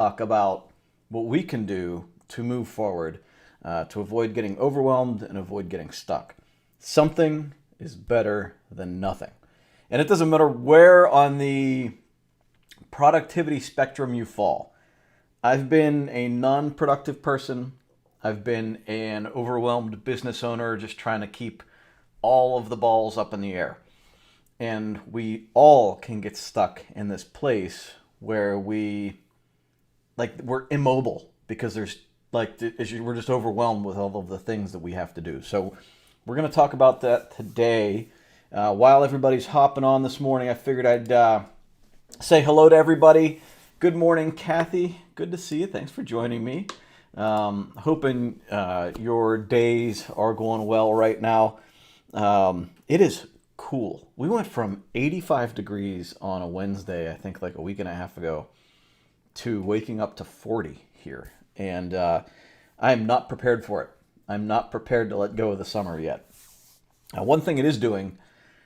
talk about what we can do to move forward, to avoid getting overwhelmed and avoid getting stuck. Something is better than nothing. And it doesn't matter where on the productivity spectrum you fall. I've been a non productive person. I've been an overwhelmed business owner just trying to keep all of the balls up in the air. And we all can get stuck in this place where we're immobile because we're just overwhelmed with all of the things that we have to do. So we're going to talk about that today. While everybody's hopping on this morning, I figured I'd say hello to everybody. Good morning, Kathy. Good to see you. Thanks for joining me. Hoping your days are going well right now. It is cool. We went from 85 degrees on a Wednesday, I think like a week and a half ago, to waking up to 40 here. And I am not prepared for it. I'm not prepared to let go of the summer yet. One thing it is doing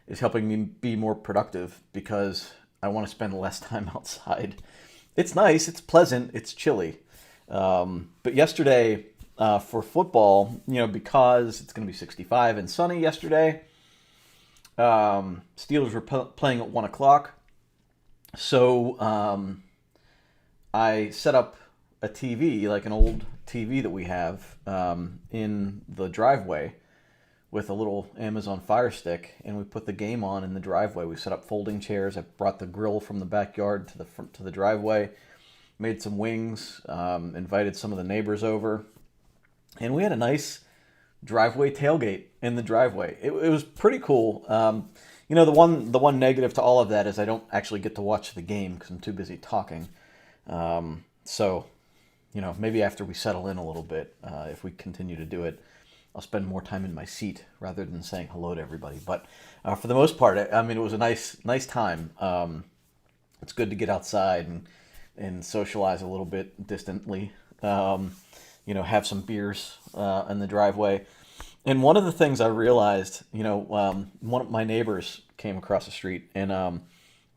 is helping me be more productive because I want to spend less time outside. It's nice, it's pleasant, it's chilly. But yesterday for football, because it's going to be 65 and sunny yesterday, Steelers were playing at 1 o'clock. So I set up a TV, like an old TV that we have in the driveway with a little Amazon Fire Stick, and we put the game on in the driveway. We set up folding chairs. I brought the grill from the backyard to the driveway, made some wings, invited some of the neighbors over, and we had a nice driveway tailgate in the driveway. It was pretty cool. The one negative to all of that is I don't actually get to watch the game because I'm too busy talking. So, maybe after we settle in a little bit, if we continue to do it, I'll spend more time in my seat rather than saying hello to everybody. But for the most part, it was a nice time. It's good to get outside and socialize a little bit distantly. Have some beers in the driveway. And one of the things I realized, one of my neighbors came across the street and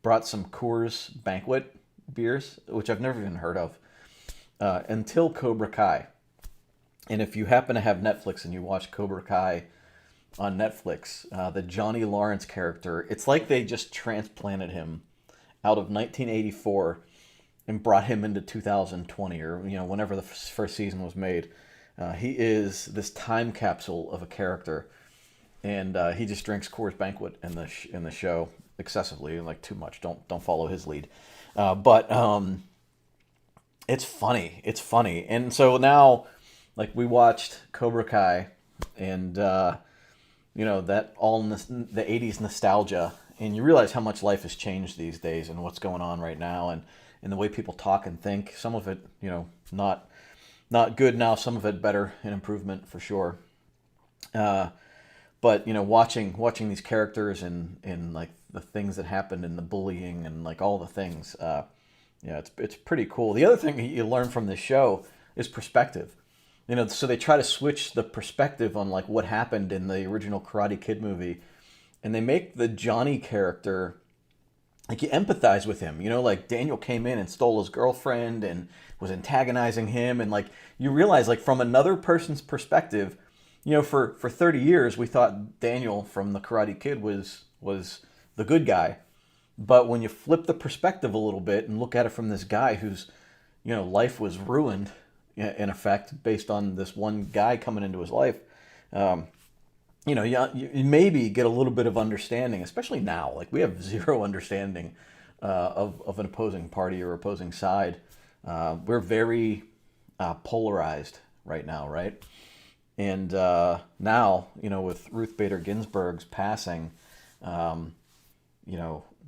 brought some Coors Banquet beers, which I've never even heard of, until Cobra Kai. And if you happen to have Netflix and you watch Cobra Kai on Netflix, the Johnny Lawrence character, it's like they just transplanted him out of 1984 and brought him into 2020 or whenever the first season was made. He is this time capsule of a character, and he just drinks Coors Banquet in the show excessively, like too much. Don't follow his lead, but it's funny. It's funny, and so now. Like we watched Cobra Kai, and that all in the '80s nostalgia, and you realize how much life has changed these days, and what's going on right now, and the way people talk and think. Some of it, not good now. Some of it better, an improvement for sure. But watching these characters and like the things that happened and the bullying and like all the things, it's pretty cool. The other thing you learn from this show is perspective. So they try to switch the perspective on like what happened in the original Karate Kid movie, and they make the Johnny character, like you empathize with him. Like Daniel came in and stole his girlfriend and was antagonizing him, and like you realize like from another person's perspective, for 30 years we thought Daniel from the Karate Kid was the good guy, but when you flip the perspective a little bit and look at it from this guy whose life was ruined in effect based on this one guy coming into his life, you maybe get a little bit of understanding, especially now. Like we have zero understanding of an opposing party or opposing side. We're very polarized right now, right? And now, with Ruth Bader Ginsburg's passing,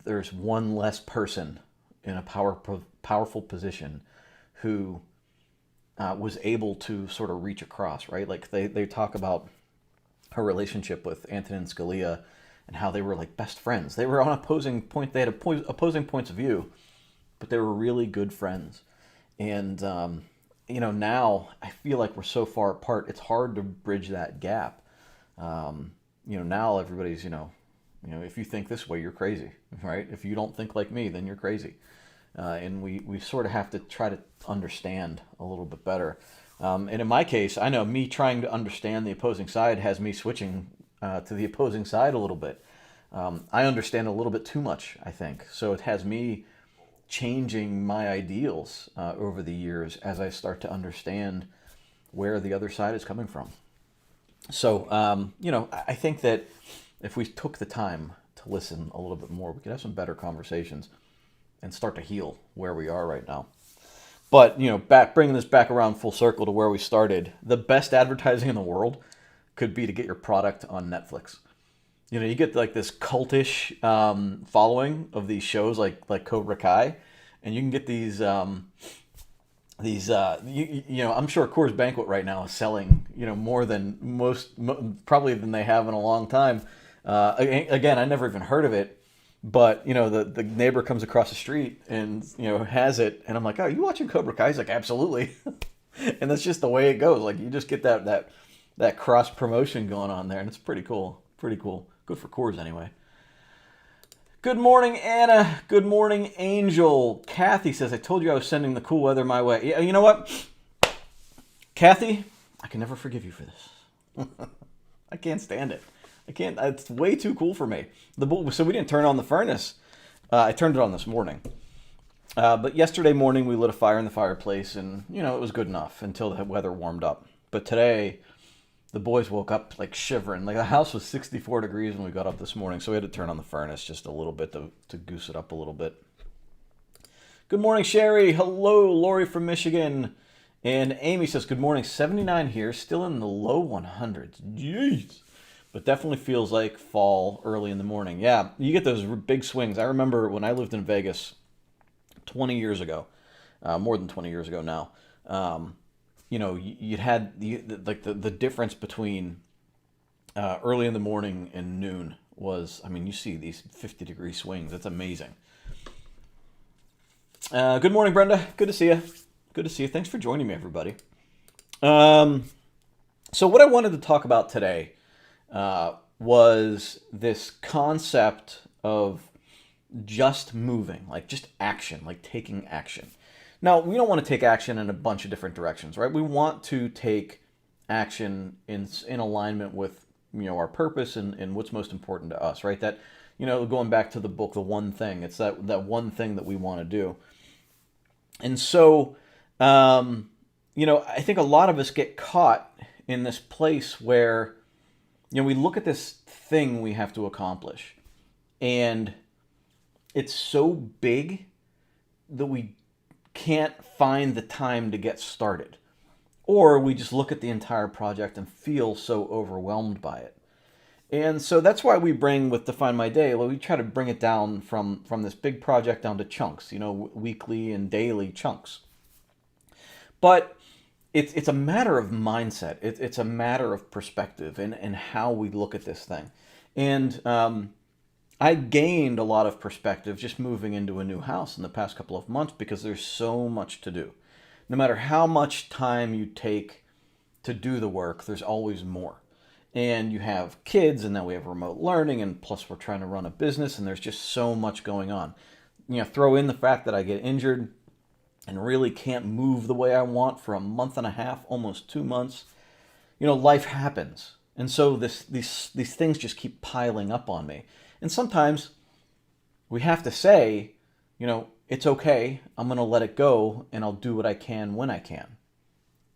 there's one less person in a powerful position who was able to sort of reach across, right? Like they talk about her relationship with Antonin Scalia and how they were like best friends. They were on opposing point. They had opposing points of view, but they were really good friends. And now I feel like we're so far apart. It's hard to bridge that gap. Now everybody's if you think this way, you're crazy, right? If you don't think like me, then you're crazy. and we sort of have to try to understand a little bit better. And in my case, I know me trying to understand the opposing side has me switching to the opposing side a little bit. I understand a little bit too much, I think. So it has me changing my ideals over the years as I start to understand where the other side is coming from. So, I think that if we took the time to listen a little bit more, we could have some better conversations and start to heal where we are right now. But, bringing this back around full circle to where we started, the best advertising in the world could be to get your product on Netflix. You get like this cultish following of these shows like Cobra Kai, and you can get these I'm sure Coors Banquet right now is selling more than probably than they have in a long time. Again, I never even heard of it, but the neighbor comes across the street and has it, and I'm like, oh, you watching Cobra Kai? He's like, absolutely. And that's just the way it goes. Like, you just get that cross promotion going on there, and it's pretty cool. Pretty cool. Good for Coors anyway. Good morning, Anna. Good morning, Angel. Kathy says, I told you I was sending the cool weather my way. Yeah, you know what? Kathy, I can never forgive you for this. I can't stand it. I can't. It's way too cool for me. So we didn't turn on the furnace. I turned it on this morning. But yesterday morning we lit a fire in the fireplace, and it was good enough until the weather warmed up. But today, the boys woke up like shivering. Like, the house was 64 degrees when we got up this morning, so we had to turn on the furnace just a little bit to goose it up a little bit. Good morning, Sherry. Hello, Lori from Michigan. And Amy says, good morning. 79 here, still in the low 100s. Jeez. But definitely feels like fall early in the morning. Yeah, you get those big swings. I remember when I lived in Vegas 20 years ago, more than 20 years ago now. You'd had the difference between early in the morning and noon was, you see these 50-degree swings. It's amazing. Good morning, Brenda. Good to see you. Good to see you. Thanks for joining me, everybody. So what I wanted to talk about today was this concept of just moving, like just action, like taking action. Now, we don't want to take action in a bunch of different directions, right? We want to take action in alignment with, our purpose and what's most important to us, right? That, going back to the book, The One Thing, it's that one thing that we want to do. And so, I think a lot of us get caught in this place where, we look at this thing we have to accomplish, and it's so big that we can't find the time to get started. Or we just look at the entire project and feel so overwhelmed by it. And so that's why we bring with Define My Day, we try to bring it down from this big project down to chunks, weekly and daily chunks. But it's a matter of mindset. It's a matter of perspective and how we look at this thing. And I gained a lot of perspective just moving into a new house in the past couple of months because there's so much to do. No matter how much time you take to do the work, there's always more. And you have kids, and then we have remote learning, and plus we're trying to run a business, and there's just so much going on. Throw in the fact that I get injured and really can't move the way I want for a month and a half, almost 2 months. Life happens. And so these things just keep piling up on me. And sometimes we have to say, it's okay, I'm going to let it go, and I'll do what I can when I can.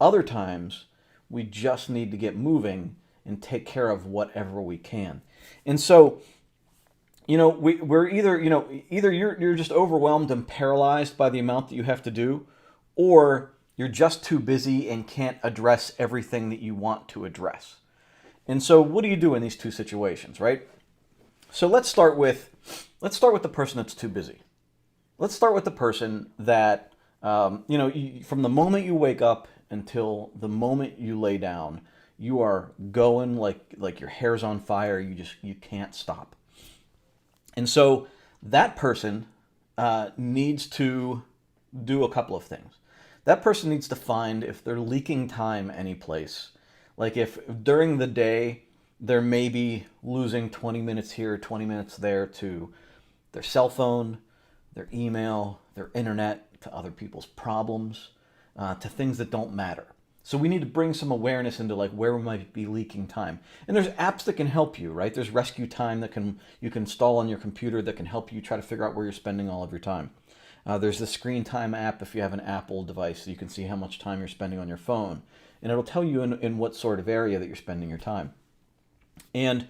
Other times, we just need to get moving and take care of whatever we can. And so, we're either you're just overwhelmed and paralyzed by the amount that you have to do, or you're just too busy and can't address everything that you want to address. And so what do you do in these two situations, right? So let's start with the person that's too busy. Let's start with the person that, from the moment you wake up until the moment you lay down, you are going like your hair's on fire. You can't stop. And so that person needs to do a couple of things. That person needs to find if they're leaking time any place. Like if during the day they're maybe losing 20 minutes here, 20 minutes there to their cell phone, their email, their internet, to other people's problems, to things that don't matter. So we need to bring some awareness into like where we might be leaking time. And there's apps that can help you, right? There's Rescue Time that you can install on your computer that can help you try to figure out where you're spending all of your time. There's the Screen Time app if you have an Apple device, so you can see how much time you're spending on your phone. And it'll tell you in what sort of area that you're spending your time. And,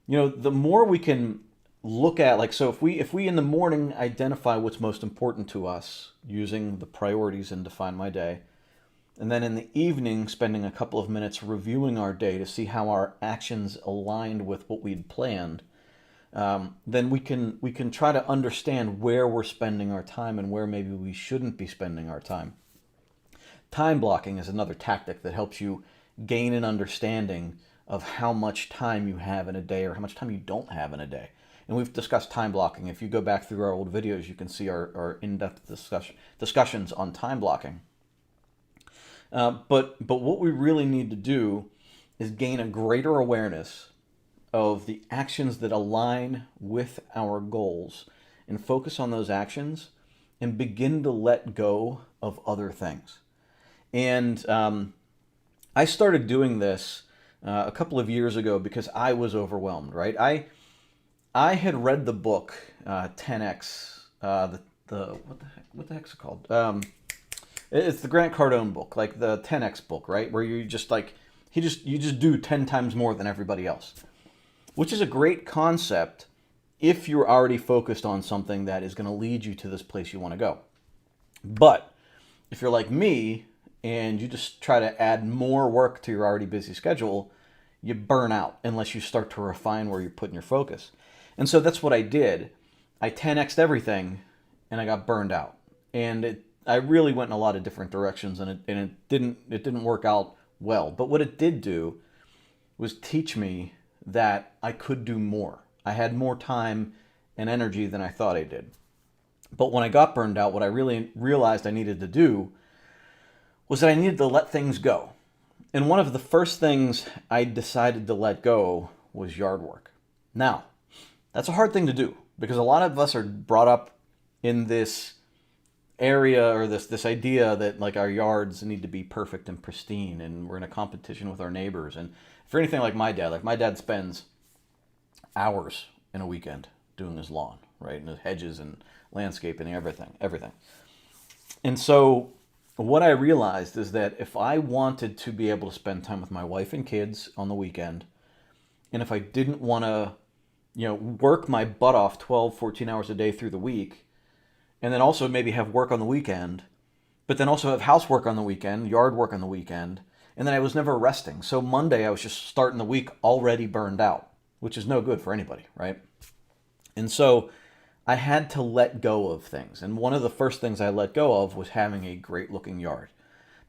the more we can look at, like, so if we in the morning identify what's most important to us using the priorities in Define My Day, and then in the evening spending a couple of minutes reviewing our day to see how our actions aligned with what we'd planned, then we can try to understand where we're spending our time and where maybe we shouldn't be spending our time. Time blocking is another tactic that helps you gain an understanding of how much time you have in a day or how much time you don't have in a day. And we've discussed time blocking. If you go back through our old videos, you can see our in-depth discussions on time blocking. But what we really need to do is gain a greater awareness of the actions that align with our goals and focus on those actions and begin to let go of other things. And I started doing this a couple of years ago because I was overwhelmed, right? I had read the book 10X, what the heck's it called? It's the Grant Cardone book, like the 10X book, right? Where you just you just do 10 times more than everybody else, which is a great concept if you're already focused on something that is going to lead you to this place you want to go. But if you're like me and you just try to add more work to your already busy schedule, you burn out unless you start to refine where you're putting your focus. And so that's what I did. I 10x'd everything and I got burned out. And I really went in a lot of different directions and it didn't work out well. But what it did do was teach me that I could do more. I had more time and energy than I thought I did. But when I got burned out, what I really realized I needed to do was that I needed to let things go. And one of the first things I decided to let go was yard work. Now, that's a hard thing to do because a lot of us are brought up in this area or this idea that like our yards need to be perfect and pristine and we're in a competition with our neighbors. And for anything like my dad spends hours in a weekend doing his lawn, right? And his hedges and landscaping and everything. And so what I realized is that if I wanted to be able to spend time with my wife and kids on the weekend, and if I didn't want to, work my butt off 12, 14 hours a day through the week, and then also maybe have work on the weekend, but then also have housework on the weekend, yard work on the weekend, and then I was never resting. So Monday I was just starting the week already burned out, which is no good for anybody, right? And so I had to let go of things. And one of the first things I let go of was having a great looking yard.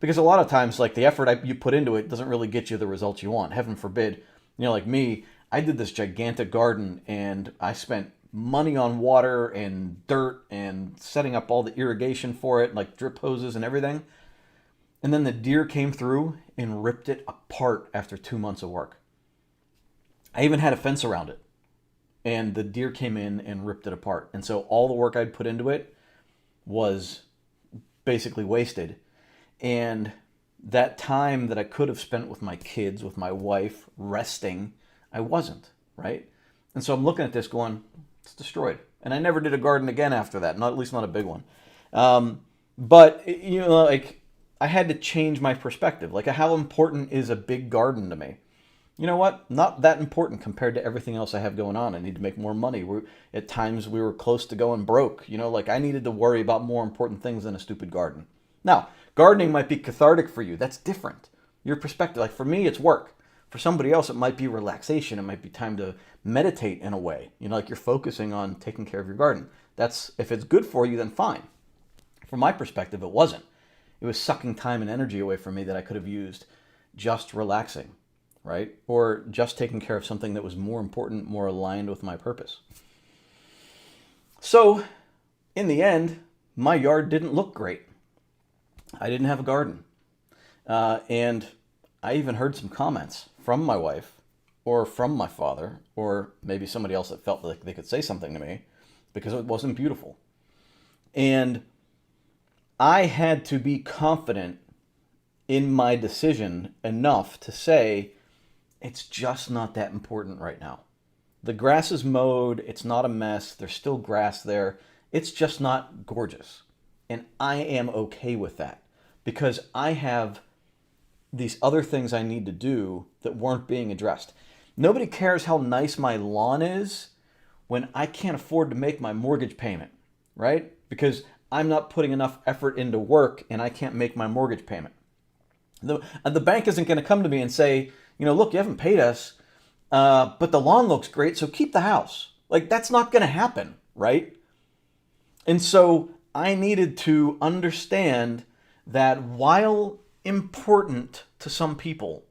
Because a lot of times, like the effort you put into it doesn't really get you the results you want. Heaven forbid, like me, I did this gigantic garden and I spent money on water and dirt and setting up all the irrigation for it, like drip hoses and everything. And then the deer came through and ripped it apart after 2 months of work. I even had a fence around it. And the deer came in and ripped it apart. And so all the work I'd put into it was basically wasted. And that time that I could have spent with my kids, with my wife, resting, I wasn't, right? And so I'm looking at this going, it's destroyed. And I never did a garden again after that, at least not a big one. But I had to change my perspective. Like, how important is a big garden to me? You know what? Not that important compared to everything else I have going on. I need to make more money. At times we were close to going broke. I needed to worry about more important things than a stupid garden. Now, gardening might be cathartic for you. That's different. Your perspective. Like for me, it's work. For somebody else, it might be relaxation. It might be time to meditate in a way. Like you're focusing on taking care of your garden. If it's good for you, then fine. From my perspective, it wasn't. It was sucking time and energy away from me that I could have used just relaxing. Right? Or just taking care of something that was more important, more aligned with my purpose. So, in the end, my yard didn't look great. I didn't have a garden. And I even heard some comments from my wife, or from my father, or maybe somebody else that felt like they could say something to me, because it wasn't beautiful. And I had to be confident in my decision enough to say, it's just not that important right now. The grass is mowed, it's not a mess, there's still grass there. It's just not gorgeous. And I am okay with that because I have these other things I need to do that weren't being addressed. Nobody cares how nice my lawn is when I can't afford to make my mortgage payment, right? Because I'm not putting enough effort into work and I can't make my mortgage payment. The bank isn't going to come to me and say, look, you haven't paid us, but the lawn looks great, so keep the house. Like, that's not going to happen, right? And so I needed to understand that while important to some people,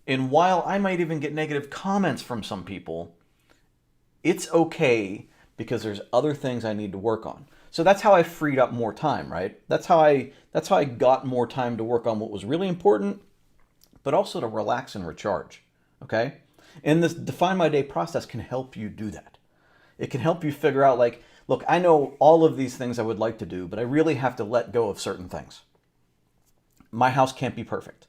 and while I might even get negative comments from some people, it's okay because there's other things I need to work on. So that's how I freed up more time, right? That's how I got more time to work on what was really important, but also to relax and recharge, okay? And this Define My Day process can help you do that. It can help you figure out, like, look, I know all of these things I would like to do, but I really have to let go of certain things. My house can't be perfect.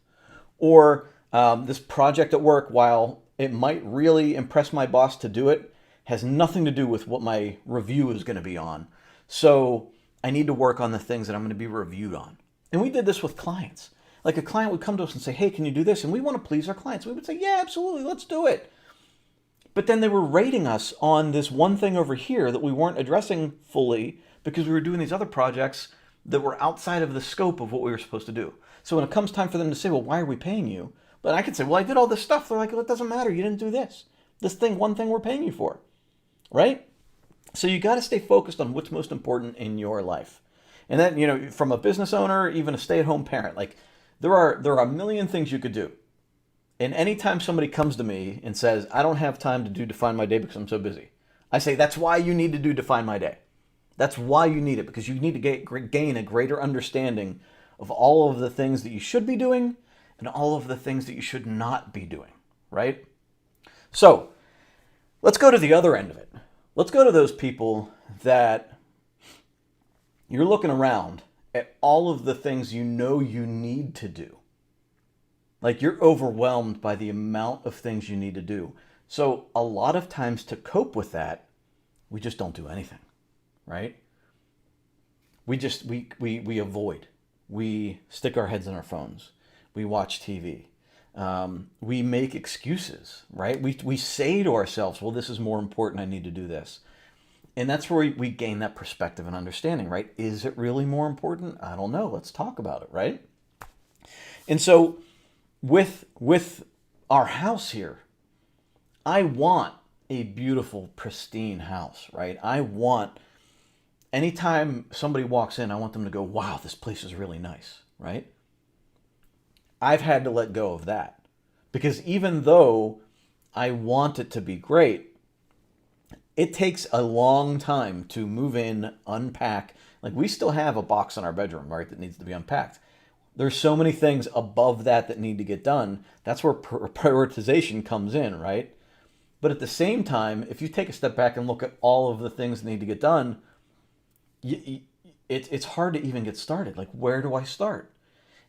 Or this project at work, while it might really impress my boss to do it, has nothing to do with what my review is going to be on. So I need to work on the things that I'm going to be reviewed on. And we did this with clients. Like, a client would come to us and say, hey, can you do this? And we want to please our clients. We would say, yeah, absolutely, let's do it. But then they were rating us on this one thing over here that we weren't addressing fully because we were doing these other projects that were outside of the scope of what we were supposed to do. So when it comes time for them to say, well, why are we paying you? But I could say, well, I did all this stuff. They're like, well, it doesn't matter. You didn't do this. One thing we're paying you for, right? So you got to stay focused on what's most important in your life. And then, from a business owner, even a stay-at-home parent, like, there are a million things you could do. And anytime somebody comes to me and says, I don't have time to do Define My Day because I'm so busy, I say, that's why you need to do Define My Day. That's why you need it, because you need to gain a greater understanding of all of the things that you should be doing and all of the things that you should not be doing, right? So let's go to the other end of it. Let's go to those people that you're looking around at all of the things you need to do. Like, you're overwhelmed by the amount of things you need to do. So a lot of times, to cope with that, we just don't do anything, right? We avoid. We stick our heads in our phones. We watch TV. We make excuses, right? We say to ourselves, well, this is more important. I need to do this. And that's where we gain that perspective and understanding, right? Is it really more important? I don't know. Let's talk about it, right? And so with our house here, I want a beautiful, pristine house, right? I want, anytime somebody walks in, I want them to go, wow, this place is really nice, right? I've had to let go of that because even though I want it to be great, it takes a long time to move in, unpack. Like, we still have a box in our bedroom, right, that needs to be unpacked. There's so many things above that need to get done. That's where prioritization comes in, right? But at the same time, if you take a step back and look at all of the things that need to get done, it's hard to even get started. Like, where do I start?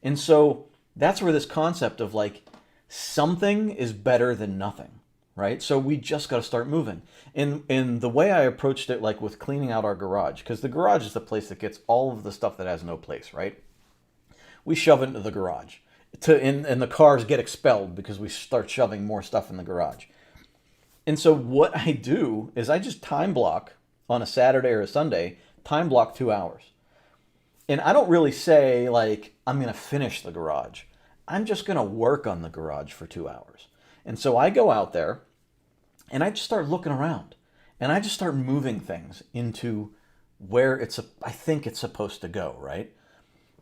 And so that's where this concept of, like, something is better than nothing, right? So we just got to start moving. And the way I approached it, like with cleaning out our garage, because the garage is the place that gets all of the stuff that has no place, right? We shove it into the garage, and the cars get expelled because we start shoving more stuff in the garage. And so what I do is I just time block on a Saturday or a Sunday, time block 2 hours. And I don't really say, like, I'm going to finish the garage. I'm just going to work on the garage for 2 hours. And so I go out there and I just start looking around and I just start moving things into where I think it's supposed to go, right?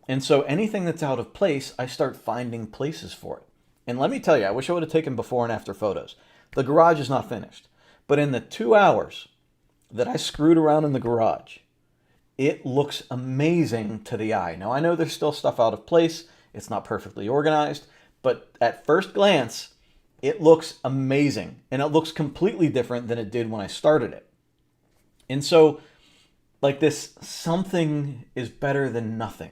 And so anything that's out of place, I start finding places for it. And let me tell you, I wish I would have taken before and after photos. The garage is not finished. But in the 2 hours that I screwed around in the garage, it looks amazing to the eye. Now, I know there's still stuff out of place. It's not perfectly organized. But at first glance, it looks amazing. And it looks completely different than it did when I started it. And so like this something is better than nothing,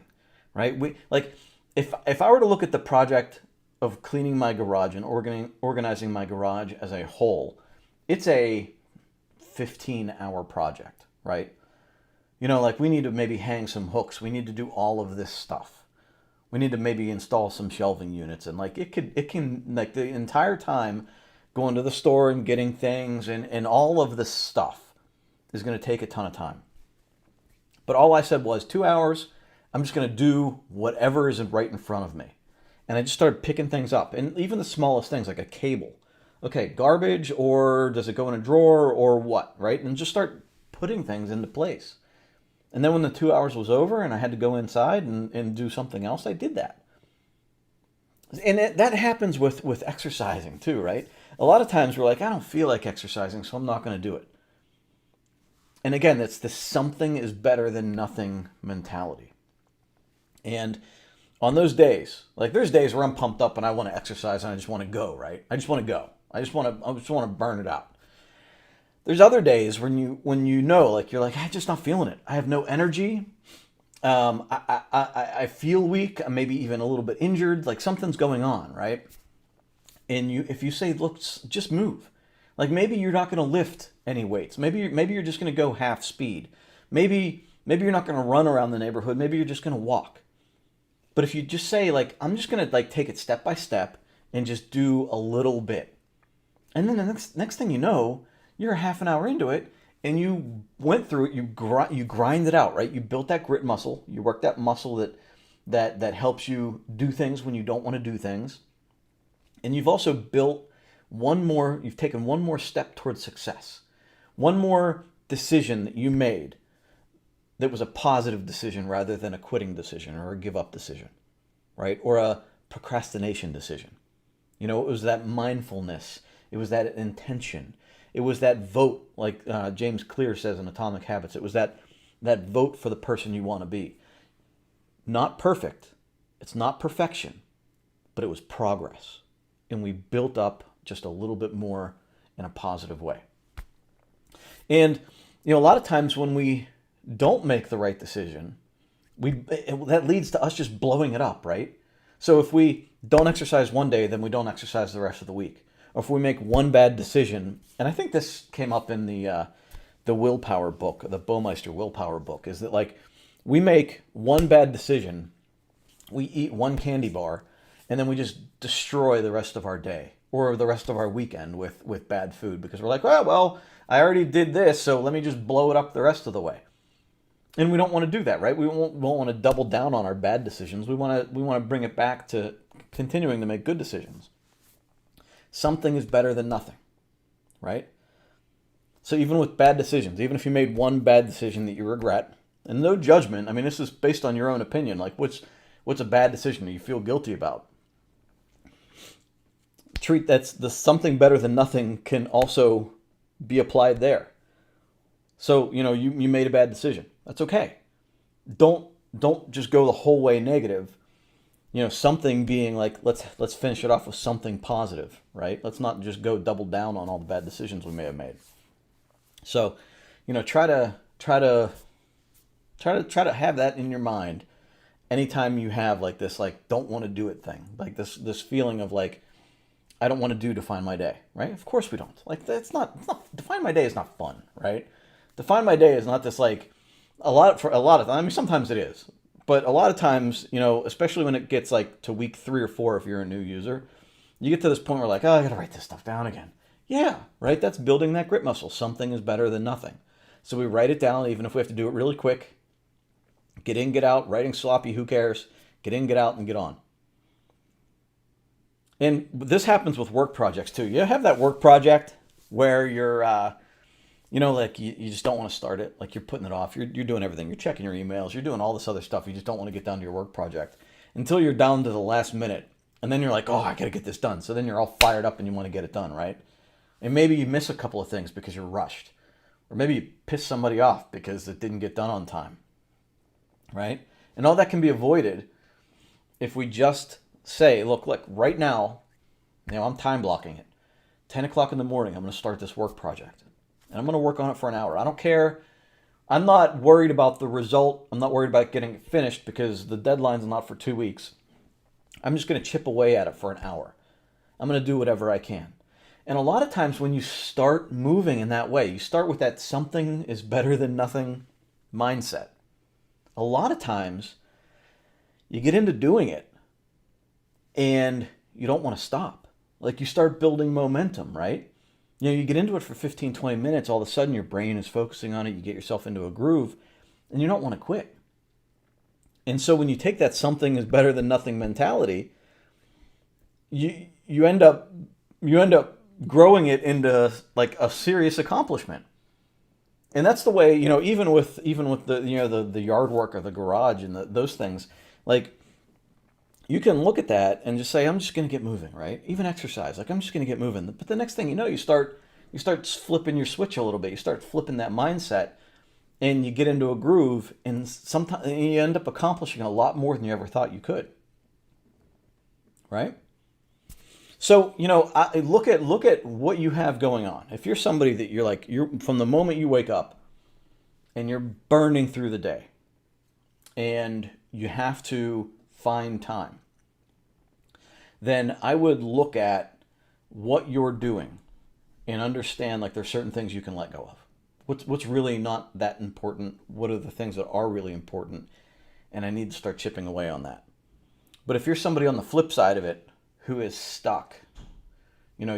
right? We like if I were to look at the project of cleaning my garage and organizing my garage as a whole, it's a 15-hour project, right? You know, like we need to maybe hang some hooks. We need to do all of this stuff. We need to maybe install some shelving units, and like it can like the entire time going to the store and getting things and all of this stuff is going to take a ton of time. But all I said was 2 hours, I'm just going to do whatever is right in front of me. And I just started picking things up. And even the smallest things like a cable. Okay, garbage, or does it go in a drawer, or what, right? And just start putting things into place. And then when the 2 hours was over and I had to go inside and do something else, I did that. And that happens with exercising too, right? A lot of times we're like, I don't feel like exercising, so I'm not going to do it. And again, it's this something is better than nothing mentality. And on those days, like there's days where I'm pumped up and I want to exercise and I just want to go, right? I just want to go. I just want to burn it out. There's other days when you know, like you're like, I'm just not feeling it. I have no energy. I feel weak. I'm maybe even a little bit injured. Like something's going on, right? And if you say, look, just move. Like maybe you're not going to lift any weights. Maybe you're just going to go half speed. Maybe you're not going to run around the neighborhood. Maybe you're just going to walk. But if you just say like, I'm just going to like take it step by step and just do a little bit. And then the next thing you know, you're a half an hour into it and you went through it. You grind it out, right? You built that grit muscle. You work that muscle that helps you do things when you don't want to do things. And you've also you've taken one more step towards success. One more decision that you made that was a positive decision rather than a quitting decision or a give up decision, right? Or a procrastination decision. You know, it was that mindfulness. It was that intention. It was that vote, like James Clear says in Atomic Habits. It was that vote for the person you want to be. Not perfect. It's not perfection, but it was progress. And we built up just a little bit more in a positive way. And, you know, a lot of times when we don't make the right decision, that leads to us just blowing it up, right? So if we don't exercise one day, then we don't exercise the rest of the week. Or if we make one bad decision, and I think this came up in the willpower book, the Baumeister willpower book, is that like we make one bad decision, we eat one candy bar, and then we just destroy the rest of our day or the rest of our weekend with bad food because we're like, well, I already did this, so let me just blow it up the rest of the way. And we don't want to do that, right? We won't want to double down on our bad decisions. We want to bring it back to continuing to make good decisions. Something is better than nothing, right? So even with bad decisions, even if you made one bad decision that you regret, and no judgment, I mean, this is based on your own opinion, like what's a bad decision that you feel guilty about? That's the something better than nothing can also be applied there. So, you know, you made a bad decision. That's okay. Don't just go the whole way negative. You know, something being like, let's finish it off with something positive, right? Let's not just go double down on all the bad decisions we may have made. So, you know, try to have that in your mind anytime you have like this, like don't want to do it thing, like this feeling of like, I don't want to do Define My Day, right? Of course we don't. Like it's not Define My Day is not fun, right? Define My Day is not this like a lot of I mean, sometimes it is. But a lot of times, you know, especially when it gets like to week 3 or 4, if you're a new user, you get to this point where like, oh, I got to write this stuff down again. Yeah, right? That's building that grit muscle. Something is better than nothing. So we write it down, even if we have to do it really quick. Get in, get out. Writing sloppy, who cares? Get in, get out, and get on. And this happens with work projects too. You have that work project where you're, you know, like you just don't want to start it. Like you're putting it off. You're doing everything. You're checking your emails. You're doing all this other stuff. You just don't want to get down to your work project until you're down to the last minute. And then you're like, oh, I got to get this done. So then you're all fired up and you want to get it done, right? And maybe you miss a couple of things because you're rushed. Or maybe you piss somebody off because it didn't get done on time, right? And all that can be avoided if we just say, look, right now, you know, I'm time blocking it. 10 o'clock in the morning, I'm going to start this work project. And I'm going to work on it for an hour. I don't care I'm not worried about the result. I'm not worried about getting it finished because the deadline's not for 2 weeks. I'm just going to chip away at it for an hour. I'm going to do whatever I can. And a lot of times when you start moving in that way, you start with that something is better than nothing mindset. A lot of times you get into doing it and you don't want to stop. Like you start building momentum, right? You get into it for 15, 20 minutes, all of a sudden your brain is focusing on it, you get yourself into a groove, and you don't want to quit. And so when you take that something is better than nothing mentality, you end up growing it into like a serious accomplishment. And that's the way, even with the the yard work or the garage and those things, like you can look at that and just say, I'm just going to get moving, right? Even exercise, like I'm just going to get moving. But the next thing you know, you start flipping your switch a little bit. You start flipping that mindset, and you get into a groove, and sometimes you end up accomplishing a lot more than you ever thought you could, right? So look at what you have going on. If you're somebody that you're from the moment you wake up, and you're burning through the day, and you have to find time, then I would look at what you're doing and understand like there's certain things you can let go of. What's really not that important? What are the things that are really important? And I need to start chipping away on that. But if you're somebody on the flip side of it who is stuck, you're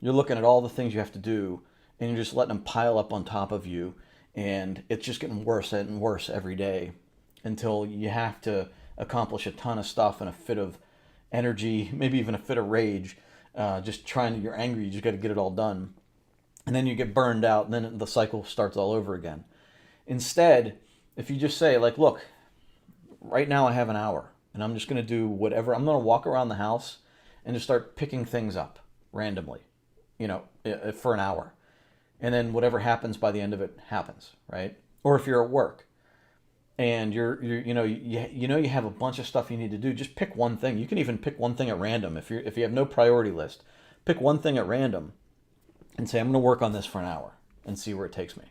looking at all the things you have to do and you're just letting them pile up on top of you, and it's just getting worse and worse every day until you have to accomplish a ton of stuff in a fit of energy, maybe even a fit of rage, you're angry, you just got to get it all done. And then you get burned out, and then the cycle starts all over again. Instead, if you just say, like, look, right now I have an hour, and I'm just going to do whatever. I'm going to walk around the house and just start picking things up randomly, for an hour. And then whatever happens by the end of it happens, right? Or if you're at work, and you have a bunch of stuff you need to do, just pick one thing. You can even pick one thing at random. If you have no priority list, pick one thing at random and say, I'm going to work on this for an hour and see where it takes me,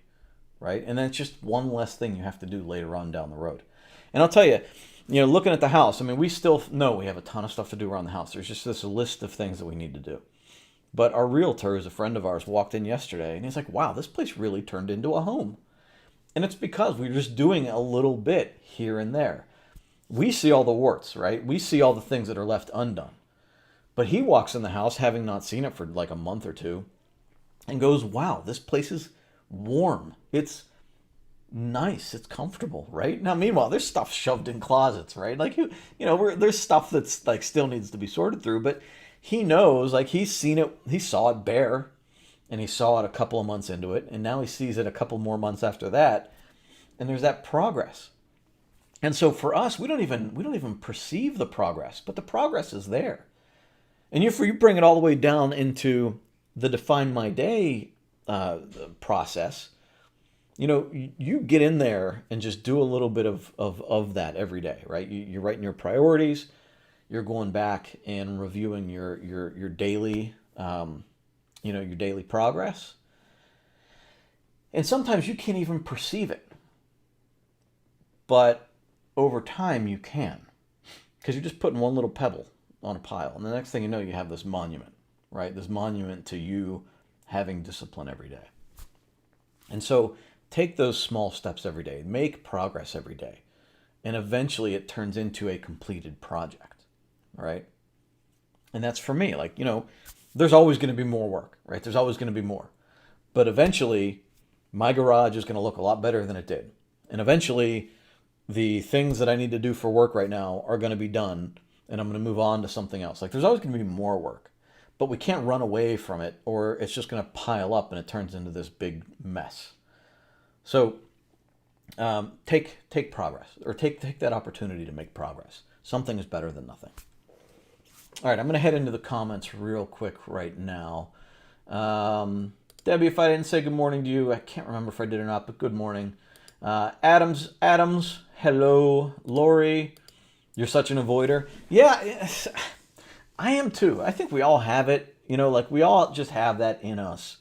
right? And then it's just one less thing you have to do later on down the road. And I'll tell you, looking at the house, I mean, we still know we have a ton of stuff to do around the house. There's just this list of things that we need to do. But our realtor, who's a friend of ours, walked in yesterday and he's like, wow, this place really turned into a home. And it's because we're just doing a little bit here and there. We see all the warts, right? We see all the things that are left undone. But he walks in the house, having not seen it for like a month or two, and goes, wow, this place is warm. It's nice. It's comfortable, right? Now, meanwhile, there's stuff shoved in closets, right? Like, there's stuff that's like still needs to be sorted through, but he knows, like he's seen it, he saw it bare. And he saw it a couple of months into it, and now he sees it a couple more months after that, and there's that progress. And so for us, we don't even perceive the progress, but the progress is there. And if you bring it all the way down into the Define My Day process, you get in there and just do a little bit of that every day, right? You're writing your priorities, you're going back and reviewing your daily. Your daily progress. And sometimes you can't even perceive it. But over time you can. Because you're just putting one little pebble on a pile. And the next thing you know, you have this monument, right? This monument to you having discipline every day. And so take those small steps every day. Make progress every day. And eventually it turns into a completed project, right? And that's for me. Like, there's always going to be more work, right? There's always going to be more. But eventually, my garage is going to look a lot better than it did. And eventually, the things that I need to do for work right now are going to be done, and I'm going to move on to something else. Like, there's always going to be more work. But we can't run away from it, or it's just going to pile up and it turns into this big mess. So, take progress, or take that opportunity to make progress. Something is better than nothing. All right, I'm going to head into the comments real quick right now. Debbie, if I didn't say good morning to you, I can't remember if I did or not, but good morning. Adams, hello. Lori, you're such an avoider. Yeah, I am too. I think we all have it. We all just have that in us.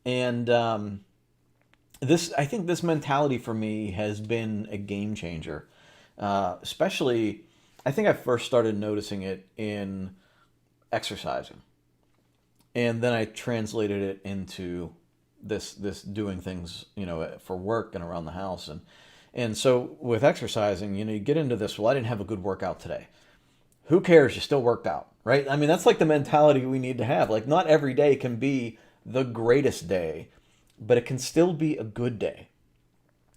And I think this mentality for me has been a game changer. Especially, I think I first started noticing it in exercising, and then I translated it into this doing things, for work and around the house. And so with exercising, you get into this. Well, I didn't have a good workout today. Who cares? You still worked out, right? I mean, that's like the mentality we need to have. Like, not every day can be the greatest day, but it can still be a good day.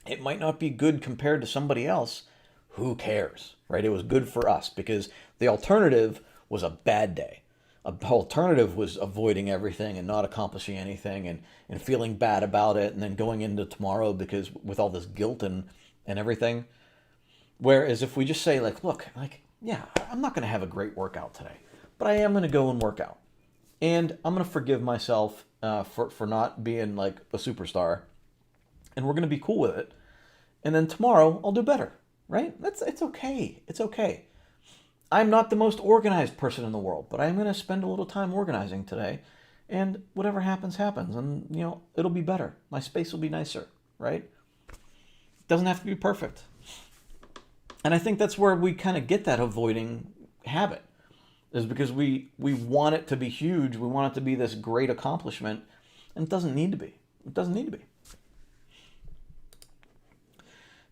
It might not be good compared to somebody else. Who cares, right? It was good for us because the alternative was a bad day. A alternative was avoiding everything and not accomplishing anything, and feeling bad about it, and then going into tomorrow because with all this guilt and everything. Whereas if we just say, like, look, like, yeah, I'm not going to have a great workout today, but I am going to go and work out. And I'm going to forgive myself for not being like a superstar. And we're going to be cool with it. And then tomorrow I'll do better, right? It's okay. It's okay. I'm not the most organized person in the world, but I'm going to spend a little time organizing today. And whatever happens, happens. And, it'll be better. My space will be nicer, right? It doesn't have to be perfect. And I think that's where we kind of get that avoiding habit, is because we want it to be huge. We want it to be this great accomplishment, and it doesn't need to be. It doesn't need to be.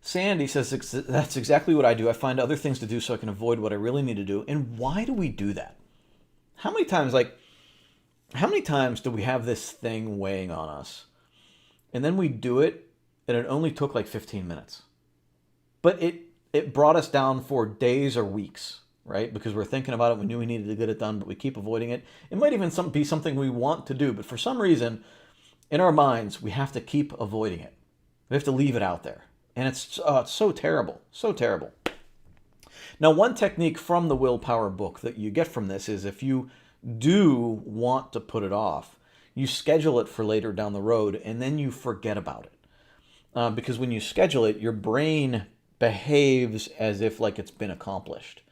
Sandy says, that's exactly what I do. I find other things to do so I can avoid what I really need to do. And why do we do that? How many times do we have this thing weighing on us, and then we do it, and it only took like 15 minutes? But it brought us down for days or weeks, right? Because we're thinking about it. We knew we needed to get it done, but we keep avoiding it. It might even be something we want to do, but for some reason, in our minds, we have to keep avoiding it. We have to leave it out there. And it's so terrible, so terrible. Now, one technique from the willpower book that you get from this is if you do want to put it off, you schedule it for later down the road, and then you forget about it. Because when you schedule it, your brain behaves as if like it's been accomplished.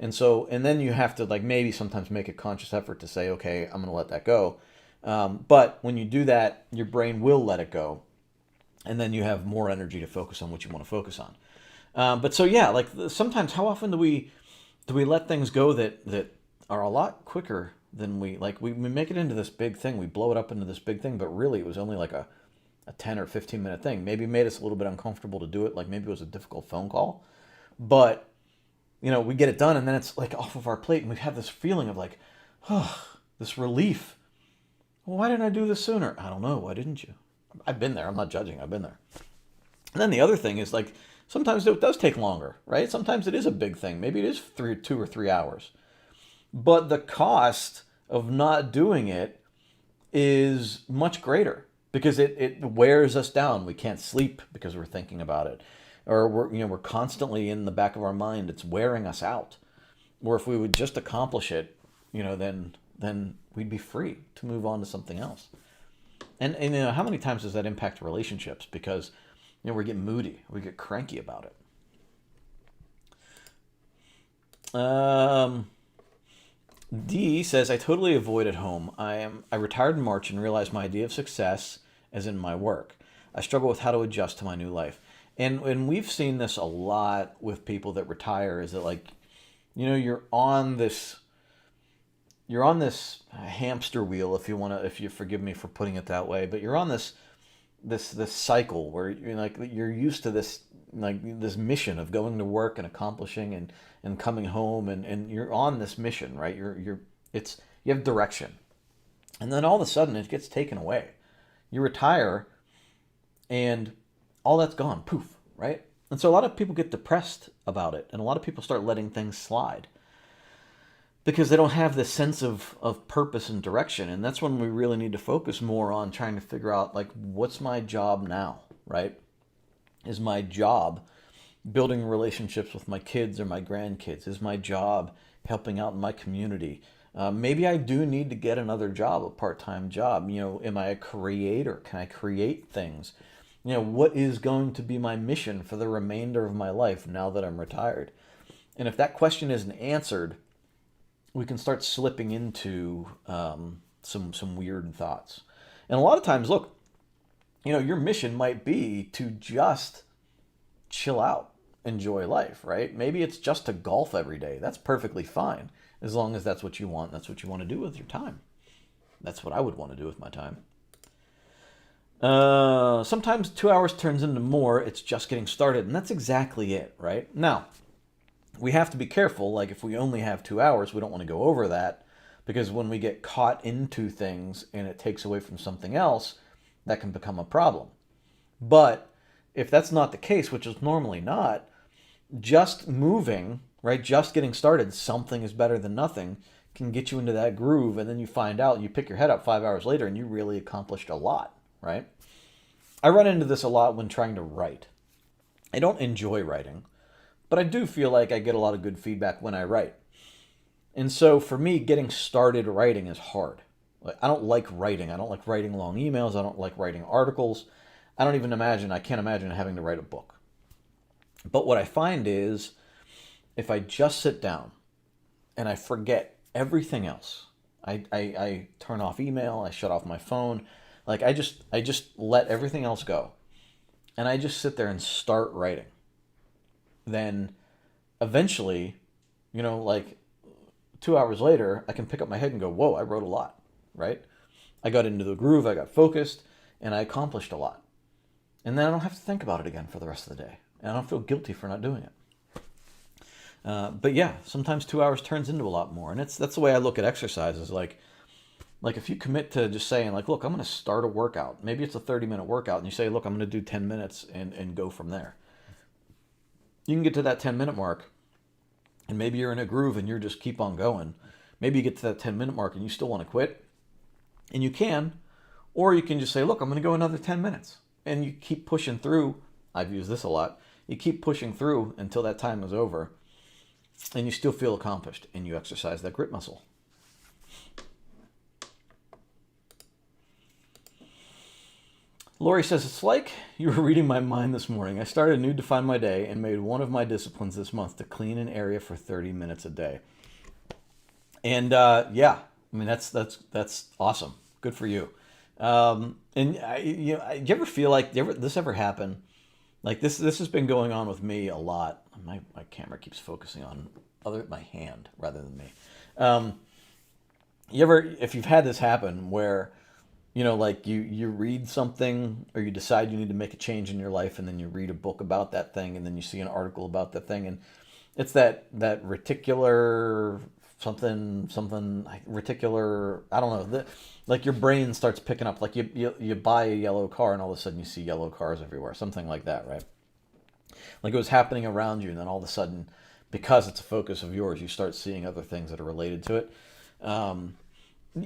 And then you have to like maybe sometimes make a conscious effort to say, okay, I'm going to let that go. But when you do that, your brain will let it go. And then you have more energy to focus on what you want to focus on. But so yeah, like sometimes, how often do we let things go that are a lot quicker than we make it into this big thing. We blow it up into this big thing, but really it was only like a 10 or 15 minute thing. Maybe it made us a little bit uncomfortable to do it. Like maybe it was a difficult phone call, but we get it done, and then it's like off of our plate, and we have this feeling of like, oh, this relief. Well, why didn't I do this sooner? I don't know. Why didn't you? I've been there. I'm not judging. I've been there. And then the other thing is like sometimes it does take longer, right? Sometimes it is a big thing. Maybe it is 2 or 3 hours. But the cost of not doing it is much greater because it wears us down. We can't sleep because we're thinking about it. Or we're constantly in the back of our mind. It's wearing us out. Or if we would just accomplish it, then we'd be free to move on to something else. And how many times does that impact relationships? Because we get moody, we get cranky about it. D says, I totally avoid at home. I retired in March and realized my idea of success, as in my work. I struggle with how to adjust to my new life. And we've seen this a lot with people that retire. Is that like, you're on this hamster wheel, if you forgive me for putting it that way, but you're on this cycle where you're used to this mission of going to work and accomplishing and coming home, and you're on this mission, right? You have direction, and then all of a sudden it gets taken away. You retire, and all that's gone, poof, right? And so a lot of people get depressed about it, and a lot of people start letting things slide, because they don't have this sense of purpose and direction. And that's when we really need to focus more on trying to figure out, like, what's my job now, right? Is my job building relationships with my kids or my grandkids? Is my job helping out in my community? Maybe I do need to get another job, a part-time job. Am I a creator? Can I create things? What is going to be my mission for the remainder of my life now that I'm retired? And if that question isn't answered, we can start slipping into some weird thoughts. And a lot of times, look, your mission might be to just chill out, enjoy life, right? Maybe it's just to golf every day. That's perfectly fine, as long as that's what you want. That's what you want to do with your time. That's what I would want to do with my time. Sometimes 2 hours turns into more. It's just getting started, and that's exactly it, right? Now, we have to be careful. Like, if we only have 2 hours, we don't want to go over that, because when we get caught into things and it takes away from something else, that can become a problem. But if that's not the case, which is normally not, just moving, right, just getting started, something is better than nothing, can get you into that groove, and then you find out, you pick your head up 5 hours later and you really accomplished a lot, right? I run into this a lot when trying to write. I don't enjoy writing, but I do feel like I get a lot of good feedback when I write. And so for me, getting started writing is hard. Like, I don't like writing. I don't like writing long emails. I don't like writing articles. I can't imagine having to write a book. But what I find is, if I just sit down and I forget everything else, I turn off email, I shut off my phone, like I just let everything else go, and I just sit there and start writing, then eventually, like 2 hours later, I can pick up my head and go, whoa, I wrote a lot, right? I got into the groove, I got focused, and I accomplished a lot. And then I don't have to think about it again for the rest of the day. And I don't feel guilty for not doing it. But yeah, sometimes 2 hours turns into a lot more. And that's the way I look at exercises. Like if you commit to just saying, like, look, I'm going to start a workout. Maybe it's a 30-minute workout. And you say, look, I'm going to do 10 minutes and go from there. You can get to that 10-minute mark. And maybe you're in a groove and you're just keep on going. Maybe you get to that 10-minute mark and you still want to quit. And you can. Or you can just say, look, I'm going to go another 10 minutes. And you keep pushing through. I've used this a lot. You keep pushing through until that time is over. And you still feel accomplished. And you exercise that grit muscle. Lori says, it's like you were reading my mind this morning. I started a new Define My Day and made one of my disciplines this month to clean an area for 30 minutes a day. And yeah, I mean, that's awesome. Good for you. And you ever feel like, this ever happen? Like this has been going on with me a lot. My camera keeps focusing on my hand rather than me. If you've had this happen where, like you read something or you decide you need to make a change in your life, and then you read a book about that thing, and then you see an article about that thing, and it's that reticular something reticular, I don't know, like your brain starts picking up, like you buy a yellow car and all of a sudden you see yellow cars everywhere, something like that, right? Like it was happening around you, and then all of a sudden, because it's a focus of yours, you start seeing other things that are related to it.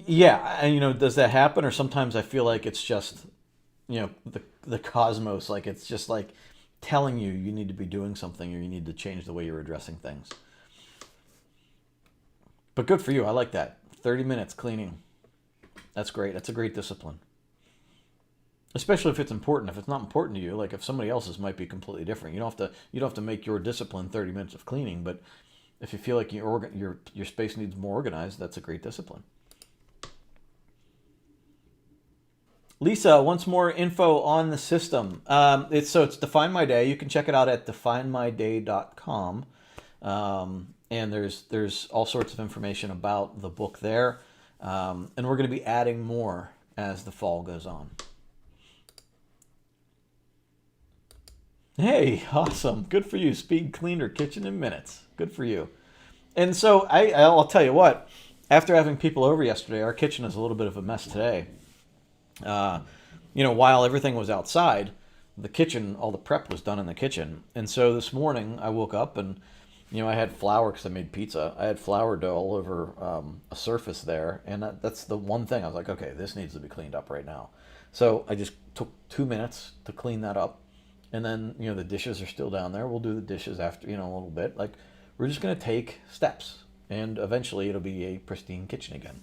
Yeah, and does that happen? Or sometimes I feel like it's just, the cosmos, like it's just like telling you need to be doing something, or you need to change the way you're addressing things. But good for you. I like that. 30 minutes cleaning. That's great. That's a great discipline. Especially if it's important. If it's not important to you, like if somebody else's might be completely different. You don't have to make your discipline 30 minutes of cleaning, but if you feel like your space needs more organized, that's a great discipline. Lisa, once more info on the system. It's Define My Day. You can check it out at definemyday.com. And there's all sorts of information about the book there. And we're going to be adding more as the fall goes on. Hey, awesome. Good for you. Speed cleaned her kitchen in minutes. Good for you. And so I'll tell you what, after having people over yesterday, our kitchen is a little bit of a mess today. While everything was outside, the kitchen, all the prep was done in the kitchen. And so this morning I woke up and, I had flour because I made pizza. I had flour dough all over a surface there. And that's the one thing I was like, okay, this needs to be cleaned up right now. So I just took 2 minutes to clean that up. And then, the dishes are still down there. We'll do the dishes after, a little bit. Like, we're just going to take steps. And eventually it'll be a pristine kitchen again.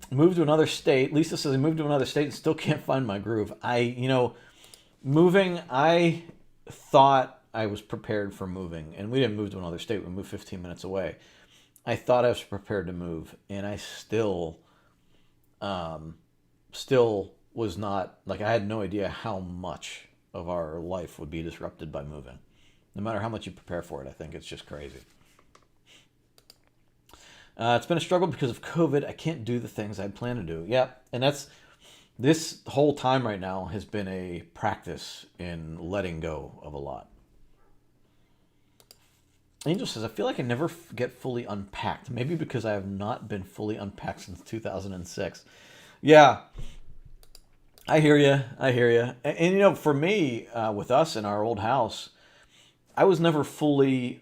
Moved to another state. Lisa says I moved to another state and still can't find my groove. Moving, I thought I was prepared for moving. And we didn't move to another state. We moved 15 minutes away. I thought I was prepared to move. And I still still was not like, I had no idea how much of our life would be disrupted by moving. No matter how much you prepare for it, I think it's just crazy. It's been a struggle because of COVID. I can't do the things I'd planned to do. Yeah, and that's this whole time right now has been a practice in letting go of a lot. Angel says, I feel like I never get fully unpacked. Maybe because I have not been fully unpacked since 2006. Yeah, I hear you. I hear you. And you know, for me, with us in our old house, I was never fully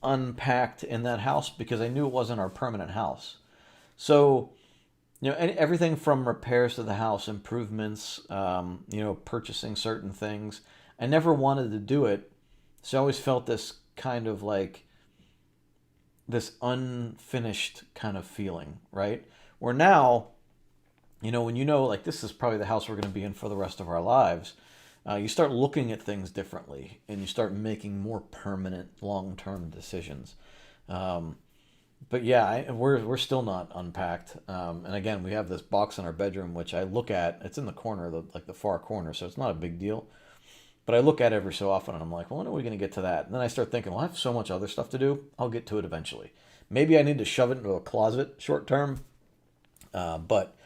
unpacked in that house because I knew it wasn't our permanent house. So, you know, everything from repairs to the house, improvements, you know, purchasing certain things, I never wanted to do it. So I always felt this kind of like this unfinished kind of feeling, right? Where now, you know, when you know, like, this is probably the house we're going to be in for the rest of our lives, you start looking at things differently and you start making more permanent, long-term decisions. But yeah, we're still not unpacked. And again, we have this box in our bedroom, which I look at. It's in the corner, like the far corner, so it's not a big deal. But I look at it every so often and I'm like, well, when are we going to get to that? And then I start thinking, well, I have so much other stuff to do. I'll get to it eventually. Maybe I need to shove it into a closet short term, but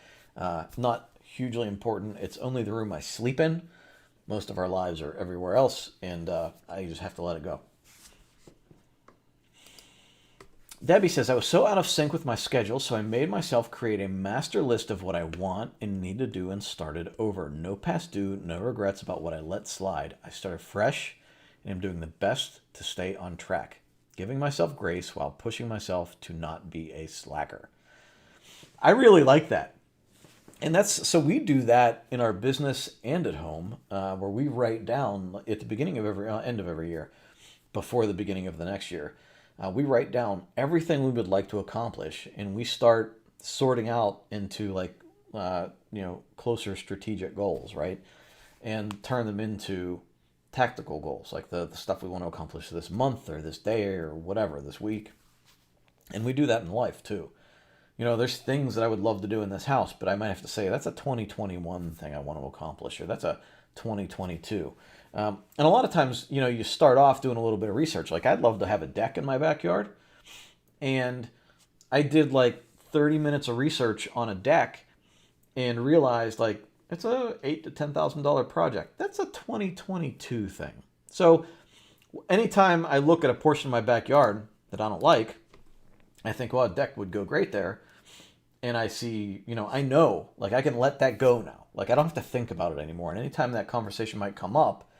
not hugely important. It's only the room I sleep in. Most of our lives are everywhere else, and I just have to let it go. Debbie says, I was so out of sync with my schedule, so I made myself create a master list of what I want and need to do and started over. No past due, no regrets about what I let slide. I started fresh and am doing the best to stay on track, giving myself grace while pushing myself to not be a slacker. I really like that. And that's so we do that in our business and at home, where we write down at the beginning of every end of every year, before the beginning of the next year, we write down everything we would like to accomplish, and we start sorting out into like you know, closer strategic goals, right? And turn them into tactical goals, like the stuff we want to accomplish this month or this day or whatever, this week. And we do that in life too. You know, there's things that I would love to do in this house, but I might have to say that's a 2021 thing I want to accomplish, or that's a 2022. And a lot of times, you know, you start off doing a little bit of research. Like, I'd love to have a deck in my backyard. And I did like 30 minutes of research on a deck and realized like it's a $8,000 to $10,000 project. That's a 2022 thing. So anytime I look at a portion of my backyard that I don't like, I think, well, a deck would go great there. And I see, you know, I know, like, I can let that go now. Like, I don't have to think about it anymore. And anytime that conversation might come up,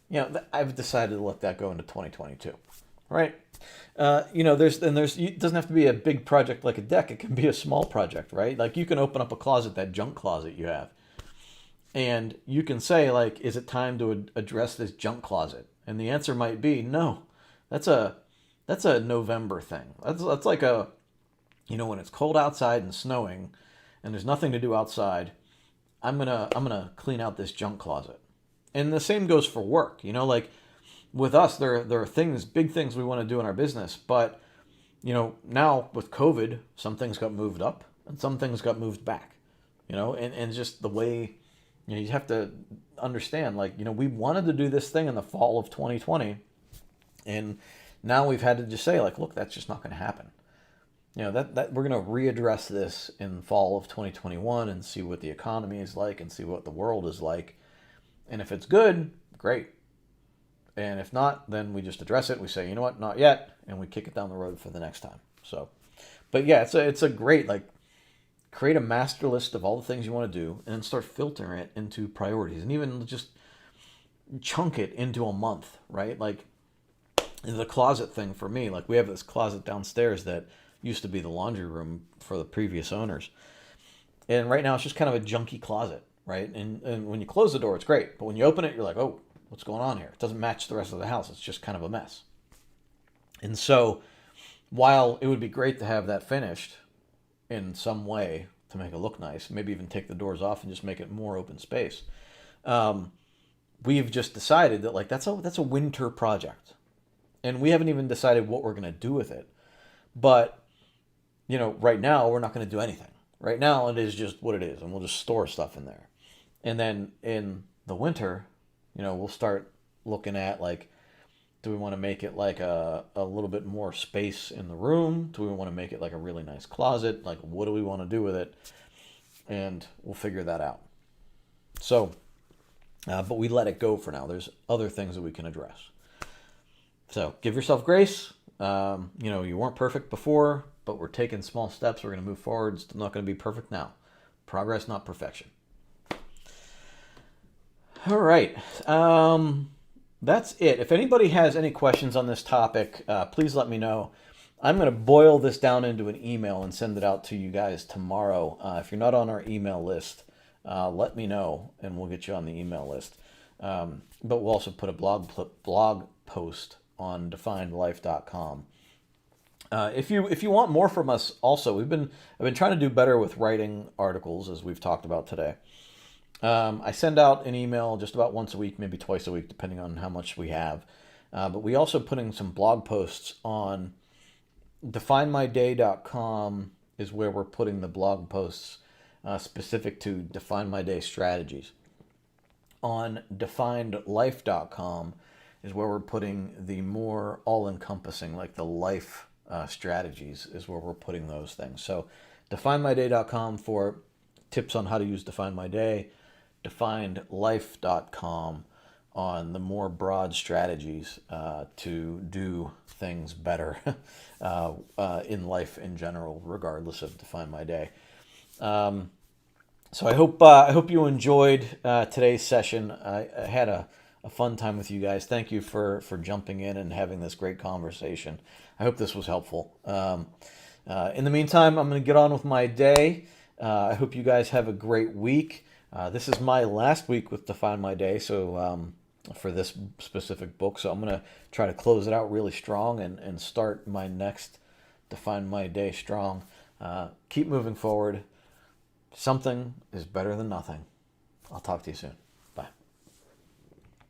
you know, I've decided to let that go into 2022, right? You know, it doesn't have to be a big project like a deck. It can be a small project, right? Like, you can open up a closet, that junk closet you have, and you can say, like, is it time to address this junk closet? And the answer might be no. That's a November thing. That's like a, you know, when it's cold outside and snowing and there's nothing to do outside, I'm gonna clean out this junk closet. And the same goes for work. You know, like with us, there are things, big things we want to do in our business, but you know, now with COVID, some things got moved up and some things got moved back. You know, and just the way, you know, you have to understand, like, you know, we wanted to do this thing in the fall of 2020, and now we've had to just say, like, look, that's just not going to happen. You know, that we're going to readdress this in fall of 2021 and see what the economy is like and see what the world is like. And if it's good, great. And if not, then we just address it. We say, you know what, not yet, and we kick it down the road for the next time. So, but yeah, it's a great, like, create a master list of all the things you want to do and then start filtering it into priorities, and even just chunk it into a month, right? Like the closet thing for me, like we have this closet downstairs that used to be the laundry room for the previous owners. And right now it's just kind of a junky closet, right? And when you close the door, it's great. But when you open it, you're like, oh, what's going on here? It doesn't match the rest of the house. It's just kind of a mess. And so while it would be great to have that finished in some way to make it look nice, maybe even take the doors off and just make it more open space, we've just decided that, like, that's a winter project. And we haven't even decided what we're going to do with it. But, you know, right now we're not going to do anything. Right now, it is just what it is, and we'll just store stuff in there. And then in the winter, we'll start looking at like, do we want to make it like a little bit more space in the room? Do we want to make it like a really nice closet? Like, what do we want to do with it? And we'll figure that out. So, but we let it go for now. There's other things that we can address. So give yourself grace. You weren't perfect before, but we're taking small steps. We're going to move forward. It's not going to be perfect now. Progress, not perfection. All right. That's it. If anybody has any questions on this topic, please let me know. I'm going to boil this down into an email and send it out to you guys tomorrow. If you're not on our email list, let me know and we'll get you on the email list. But we'll also put a blog post on definedlife.com. If you want more from us, also I've been trying to do better with writing articles, as we've talked about today. I send out an email just about once a week, maybe twice a week, depending on how much we have. But we also putting some blog posts on definemyday.com is where we're putting the blog posts specific to Define My Day strategies. On definedlife.com is where we're putting the more all-encompassing, like the life strategies is where we're putting those things. So definemyday.com for tips on how to use Define My Day, definedlife.com on the more broad strategies to do things better in life in general, regardless of Define My Day. So I hope you enjoyed today's session. I had a fun time with you guys. Thank you for jumping in and having this great conversation. I hope this was helpful. In the meantime, I'm going to get on with my day. I hope you guys have a great week. This is my last week with Define My Day, so for this specific book. So I'm going to try to close it out really strong and start my next Define My Day strong. Keep moving forward. Something is better than nothing. I'll talk to you soon.